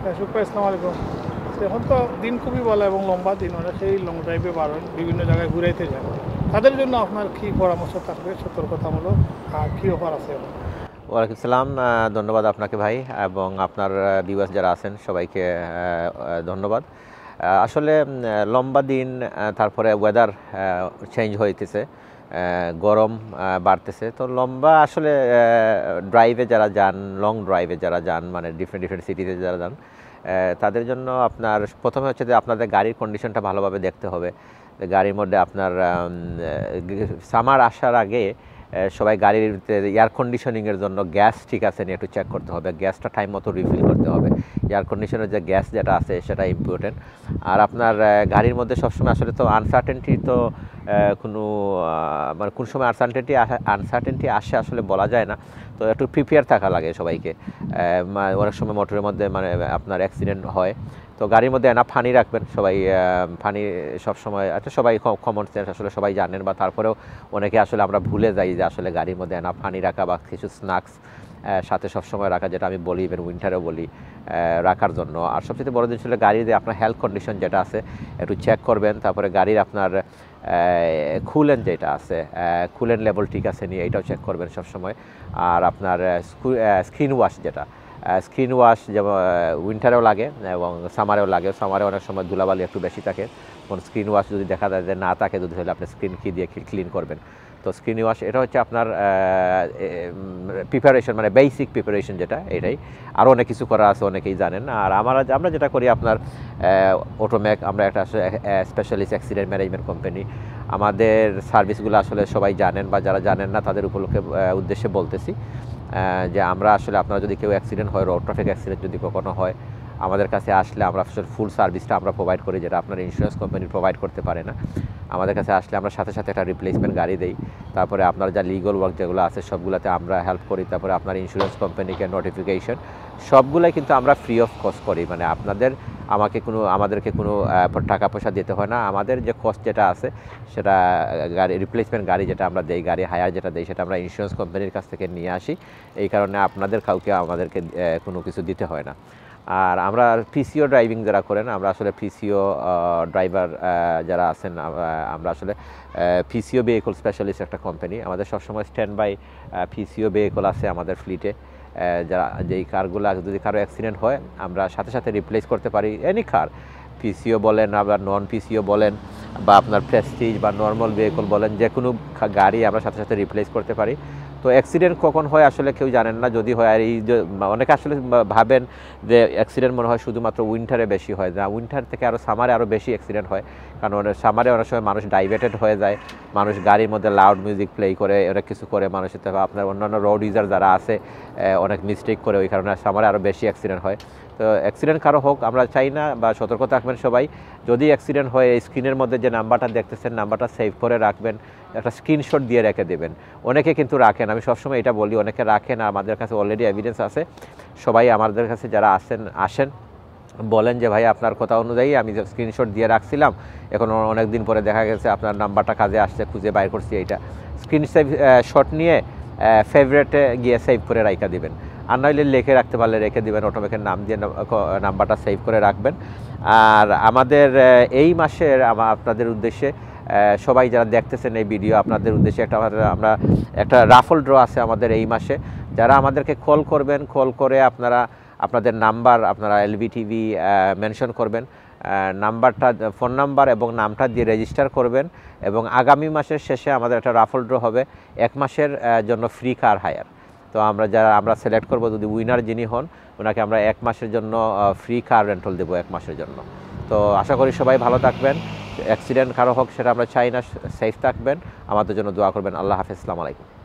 শুক্র আসসালামু আলাইকুম। এখন তো দিন খুবই ভালো এবং লম্বা দিন, অনেকেই লং ড্রাইভে বাড়েন, বিভিন্ন জায়গায় ঘুরাইতে যান। তাদের জন্য আপনার কি পরামর্শ থাকবে, সতর্কতামূলক আর কি অফার আছে এখন? ওয়ালাইকুম সালাম। ধন্যবাদ আপনাকে ভাই, এবং আপনার ভিউয়ার্স যারা আছেন সবাইকে ধন্যবাদ। আসলে লম্বা দিন, তারপরে ওয়েদার চেঞ্জ হইতেছে, গরম বাড়তেছে, তো লম্বা আসলে ড্রাইভে যারা যান, লং ড্রাইভে যারা যান, মানে ডিফারেন্ট ডিফারেন্ট সিটিতে যারা যান, তাদের জন্য আপনার প্রথমে হচ্ছে যে আপনাদের গাড়ির কন্ডিশনটা ভালোভাবে দেখতে হবে। গাড়ির মধ্যে আপনার সামার আসার আগে সবাই গাড়ির এয়ার কন্ডিশনিংয়ের জন্য গ্যাস ঠিক আছে নিয়ে একটু চেক করতে হবে, গ্যাসটা টাইম মতো রিফিল করতে হবে। এয়ার কন্ডিশনের যে গ্যাস যেটা আছে সেটা ইম্পর্টেন্ট। আর আপনার গাড়ির মধ্যে সবসময় আসলে তো আনসার্টেনটি তো কোনো মানে কোন সময় আনসার্টেনটি আসে আসলে বলা যায় না, তো একটু প্রিপেয়ার থাকা লাগে সবাইকে। অনেক সময় মোটরের মধ্যে মানে আপনার অ্যাক্সিডেন্ট হয়, তো গাড়ির মধ্যে এনাফ পানি রাখবেন সবাই। পানি সবসময়, আচ্ছা সবাই কমন সেন্স আসলে সবাই জানেন, বা তারপরেও অনেকে আসলে আমরা ভুলে যাই যে আসলে গাড়ির মধ্যে এনাফ পানি রাখা বা কিছু স্ন্যাক্স সাথে সবসময় রাখা, যেটা আমি বলি ইভেন উইন্টারেও বলি রাখার জন্য। আর সবচেয়ে বড় জিনিস হলো গাড়িতে আপনার হেলথ কন্ডিশন যেটা আছে একটু চেক করবেন। তারপরে গাড়ির আপনার কুলেন্ট যেটা আছে, কুলেন্ট লেভেল ঠিক আছে নিয়ে এটাও চেক করবেন সবসময়। আর আপনার স্ক্রিন ওয়াশ যেটা, স্ক্রিন ওয়াশ যেমন উইন্টারেও লাগে এবং সামারেও লাগে। সামারে অনেক সময় ধুলাবালি একটু বেশি থাকে, কোন স্ক্রিন ওয়াশ যদি দেখা যায় যে না থাকে, যদি হলে আপনি স্ক্রিন কি দিয়ে ক্লিন করবেন। তো স্ক্রিন ওয়াশ এটা হচ্ছে আপনার প্রিপারেশন, মানে বেসিক প্রিপারেশন যেটা, এটাই। আরও অনেক কিছু করা আছে, অনেকেই জানেন। আর আমরা যেটা করি আপনার অটোম্যাক, আমরা একটা স্পেশালিস্ট অ্যাক্সিডেন্ট ম্যানেজমেন্ট কোম্পানি। আমাদের সার্ভিসগুলো আসলে সবাই জানেন, বা যারা জানেন না তাদের উপলক্ষে উদ্দেশ্যে বলতেছি যে আমরা আসলে আপনারা যদি কেউ অ্যাক্সিডেন্ট হয়, রোড ট্রাফিক অ্যাক্সিডেন্ট যদি কখনো হয়, আমাদের কাছে আসলে আমরা আসলে ফুল সার্ভিসটা আমরা প্রোভাইড করি, যেটা আপনার ইন্স্যুরেন্স কোম্পানি প্রোভাইড করতে পারে না। আমাদের কাছে আসলে আমরা সাথে সাথে একটা রিপ্লেসমেন্ট গাড়ি দেই। তারপরে আপনার যা লিগাল ওয়ার্ক যেগুলো আছে সবগুলোতে আমরা হেল্প করি। তারপরে আপনার ইন্স্যুরেন্স কোম্পানিকে নোটিফিকেশন সবগুলোই কিন্তু আমরা ফ্রি অফ কস্ট করি, মানে আমাদেরকে কোনো টাকা পয়সা দিতে হয় না। আমাদের যে কস্ট যেটা আছে সেটা গাড়ি রিপ্লেসমেন্ট গাড়ি যেটা আমরা দেই, গাড়ি হায়ার যেটা দেই, সেটা আমরা ইন্স্যুরেন্স কোম্পানির কাছ থেকে নিয়ে আসি। এই কারণে আপনাদের আমাদেরকে কোনো কিছু দিতে হয় না। আর আমরা পিসিও ড্রাইভিং যারা করেন, আমরা আসলে পিসিও ড্রাইভার যারা আছেন, আমরা আসলে পিসিও ভেহিকল স্পেশালিস্ট একটা কোম্পানি। আমাদের সবসময় স্ট্যান্ড বাই পিসিও ভেহিকল আছে আমাদের ফ্লিটে, যারা যেই কারগুলো যদি কারো অ্যাক্সিডেন্ট হয় আমরা সাথে সাথে রিপ্লেস করতে পারি। এনি কার, পিসিও বলেন, আবার নন পিসিও বলেন, বা আপনার প্রেস্টিজ বা নর্মাল ভেহিকল বলেন, যে কোনো গাড়ি আমরা সাথে সাথে রিপ্লেস করতে পারি। তো অ্যাক্সিডেন্ট কখন হয় আসলে কেউ জানেন না, যদি হয়। আর এই যে অনেকে আসলে ভাবেন যে অ্যাক্সিডেন্ট মনে হয় শুধুমাত্র উইন্টারে বেশি হয়, না, উইন্টার থেকে আরও সামারে আরও বেশি অ্যাক্সিডেন্ট হয়। কারণ সামারে অনেক সময় মানুষ ডাইভার্টেড হয়ে যায়, মানুষ গাড়ির মধ্যে লাউড মিউজিক প্লে করে, অনেক কিছু করে মানুষের। আপনার অন্যান্য রোড ইউজার যারা আছে অনেক মিস্টেক করে, ওই কারণে সামারে আরও বেশি অ্যাক্সিডেন্ট হয়। তো অ্যাক্সিডেন্ট কারো হোক আমরা চাই না, বা সতর্ক থাকবেন সবাই। যদি অ্যাক্সিডেন্ট হয়, এই স্ক্রিনের মধ্যে যে নাম্বারটা দেখতেছেন, নাম্বারটা সেভ করে রাখবেন, একটা স্ক্রিনশট দিয়ে রেখে দেবেন। অনেকে কিন্তু রাখেন, আমি সবসময় এটা বলি, অনেকে রাখেন। আমাদের কাছে অলরেডি এভিডেন্স আছে। সবাই আমাদের কাছে যারা আসেন বলেন যে ভাই আপনার কথা অনুযায়ী আমি স্ক্রিনশট দিয়ে রাখছিলাম, এখন অনেক দিন পরে দেখা গেছে আপনার নাম্বারটা কাজে আসছে, খুঁজে বাইর করছি। এইটা স্ক্রিন শট নিয়ে ফেভারিটে গিয়ে সেভ করে রাখা দিবেন। আর নইলে লিখে রাখতে পারলে রেখে দিবেন, অটোমেকের নাম দিয়ে নাম্বারটা সেভ করে রাখবেন। আর আমাদের এই মাসের আপনাদের উদ্দেশ্যে সবাই যারা দেখতেছেন এই ভিডিও, আপনাদের উদ্দেশ্যে আমরা একটা রাফল ড্র আছে আমাদের এই মাসে। যারা আমাদেরকে কল করবেন, কল করে আপনাদের নাম্বার, আপনারা এলবিটিভি মেনশন করবেন, নাম্বারটা, ফোন নাম্বার এবং নামটা দিয়ে রেজিস্টার করবেন। এবং আগামী মাসের শেষে আমাদের একটা রাফল ড্র হবে 1 মাসের জন্য ফ্রি কার হায়ার। তো আমরা সিলেক্ট করব, যদি উইনার যিনি হন ওনাকে আমরা 1 মাসের জন্য ফ্রি কার রেন্টাল দেবো 1 মাসের জন্য। তো আশা করি সবাই ভালো থাকবেন, অ্যাক্সিডেন্ট কারো হোক সেটা আমরা চাই না, সেফ থাকবেন, আমাদের জন্য দোয়া করবেন। আল্লাহ হাফেজ, আসসালামু আলাইকুম।